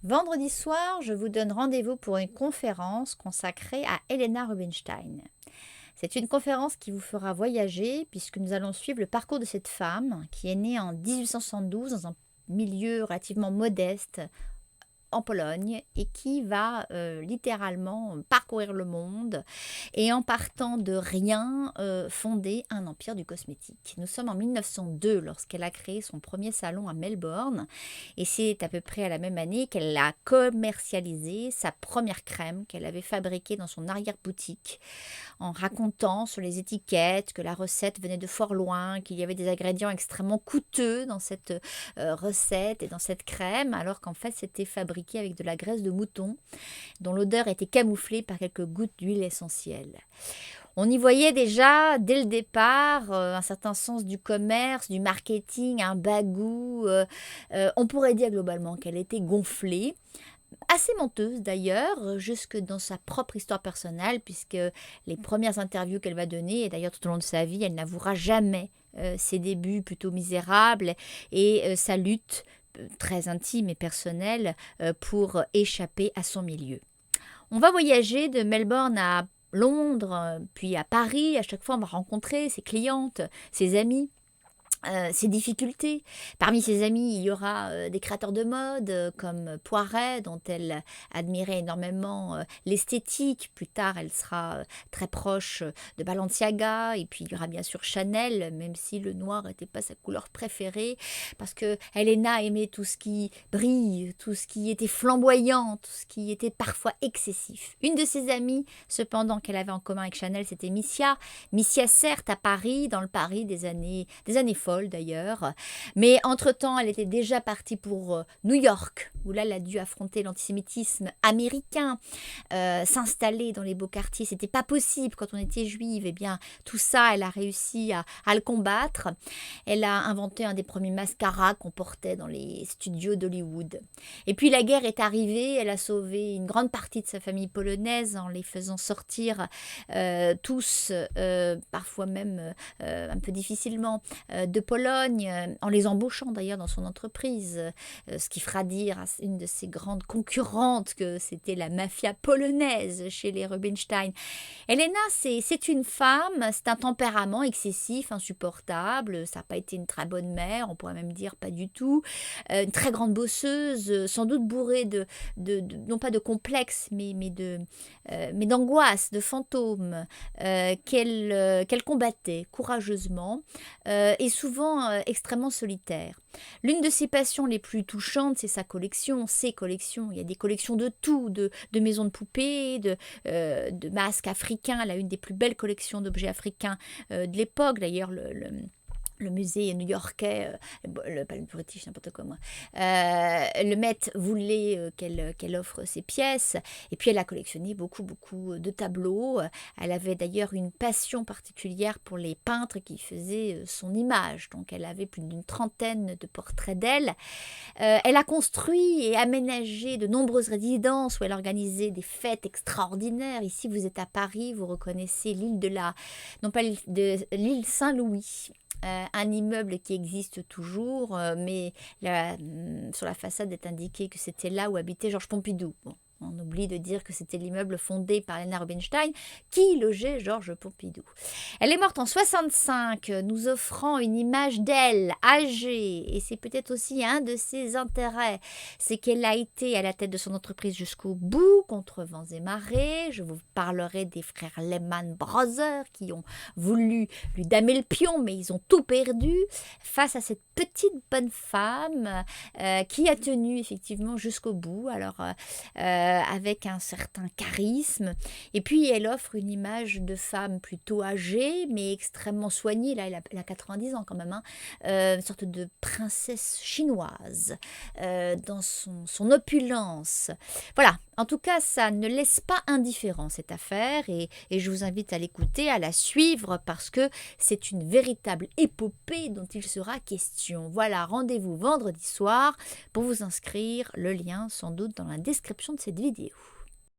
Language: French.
Vendredi soir, je vous donne rendez-vous pour une conférence consacrée à Helena Rubinstein. C'est une conférence qui vous fera voyager puisque nous allons suivre le parcours de cette femme qui est née en 1872 dans un milieu relativement modeste en Pologne et qui va littéralement parcourir le monde et en partant de rien fonder un empire du cosmétique. Nous sommes en 1902 lorsqu'elle a créé son premier salon à Melbourne et c'est à peu près à la même année qu'elle a commercialisé sa première crème qu'elle avait fabriquée dans son arrière-boutique en racontant sur les étiquettes que la recette venait de fort loin, qu'il y avait des ingrédients extrêmement coûteux dans cette recette et dans cette crème, alors qu'en fait c'était fabriqué avec de la graisse de mouton, dont l'odeur était camouflée par quelques gouttes d'huile essentielle. On y voyait déjà, dès le départ, un certain sens du commerce, du marketing, un bagou. On pourrait dire globalement qu'elle était gonflée, assez menteuse d'ailleurs, jusque dans sa propre histoire personnelle, puisque les premières interviews qu'elle va donner, et d'ailleurs tout au long de sa vie, elle n'avouera jamais ses débuts plutôt misérables et sa lutte très intime et personnelle pour échapper à son milieu. On va voyager de Melbourne à Londres, puis à Paris. À chaque fois, on va rencontrer ses clientes, ses amis. Ses difficultés. Parmi ses amis, il y aura des créateurs de mode comme Poiret, dont elle admirait énormément l'esthétique. Plus tard, elle sera très proche de Balenciaga. Et puis, il y aura bien sûr Chanel, même si le noir n'était pas sa couleur préférée. Parce que Helena aimait tout ce qui brille, tout ce qui était flamboyant, tout ce qui était parfois excessif. Une de ses amies, cependant, qu'elle avait en commun avec Chanel, c'était Missia. Missia, certes, à Paris, dans le Paris des années folles d'ailleurs. Mais entre-temps, elle était déjà partie pour New York, où là, elle a dû affronter l'antisémitisme américain, s'installer dans les beaux quartiers. C'était pas possible quand on était juive. Eh bien, tout ça, elle a réussi à le combattre. Elle a inventé un des premiers mascaras qu'on portait dans les studios d'Hollywood. Et puis, la guerre est arrivée. Elle a sauvé une grande partie de sa famille polonaise en les faisant sortir tous, parfois même un peu difficilement, de Pologne, en les embauchant d'ailleurs dans son entreprise, ce qui fera dire à une de ses grandes concurrentes que c'était la mafia polonaise chez les Rubinstein. Helena, c'est une femme, c'est un tempérament excessif, insupportable, ça n'a pas été une très bonne mère, on pourrait même dire pas du tout, une très grande bosseuse, sans doute bourrée non pas de complexes, mais d'angoisse, de fantômes, qu'elle combattait courageusement et souvent extrêmement solitaire. L'une de ses passions les plus touchantes, c'est sa collection, ses collections. Il y a des collections de tout, de maisons de poupées, de masques africains. Elle a une des plus belles collections d'objets africains de l'époque. D'ailleurs, le musée new-yorkais, pas le British, n'importe quoi moi, le Met voulait qu'elle offre ses pièces. Et puis elle a collectionné beaucoup de tableaux. Elle avait d'ailleurs une passion particulière pour les peintres qui faisaient son image. Donc elle avait plus d'une trentaine de portraits d'elle. Elle a construit et aménagé de nombreuses résidences où elle organisait des fêtes extraordinaires. Ici, vous êtes à Paris, vous reconnaissez non pas l'île Saint-Louis. Un immeuble qui existe toujours, mais sur la façade est indiqué que c'était là où habitait Georges Pompidou. Bon, on oublie de dire que c'était l'immeuble fondé par Helena Rubinstein qui logeait Georges Pompidou. Elle est morte en 65, nous offrant une image d'elle, âgée, et c'est peut-être aussi un de ses intérêts, c'est qu'elle a été à la tête de son entreprise jusqu'au bout, contre vents et marées. Je vous parlerai des frères Lehman Brothers qui ont voulu lui damer le pion, mais ils ont tout perdu face à cette petite bonne femme qui a tenu effectivement jusqu'au bout. Alors, avec un certain charisme. Et puis, elle offre une image de femme plutôt âgée, mais extrêmement soignée. Là, elle a 90 ans quand même. Hein. Une sorte de princesse chinoise dans son opulence. Voilà. En tout cas, ça ne laisse pas indifférent cette affaire et je vous invite à l'écouter, à la suivre parce que c'est une véritable épopée dont il sera question. Voilà, rendez-vous vendredi soir pour vous inscrire. Le lien sans doute dans la description de cette vidéo.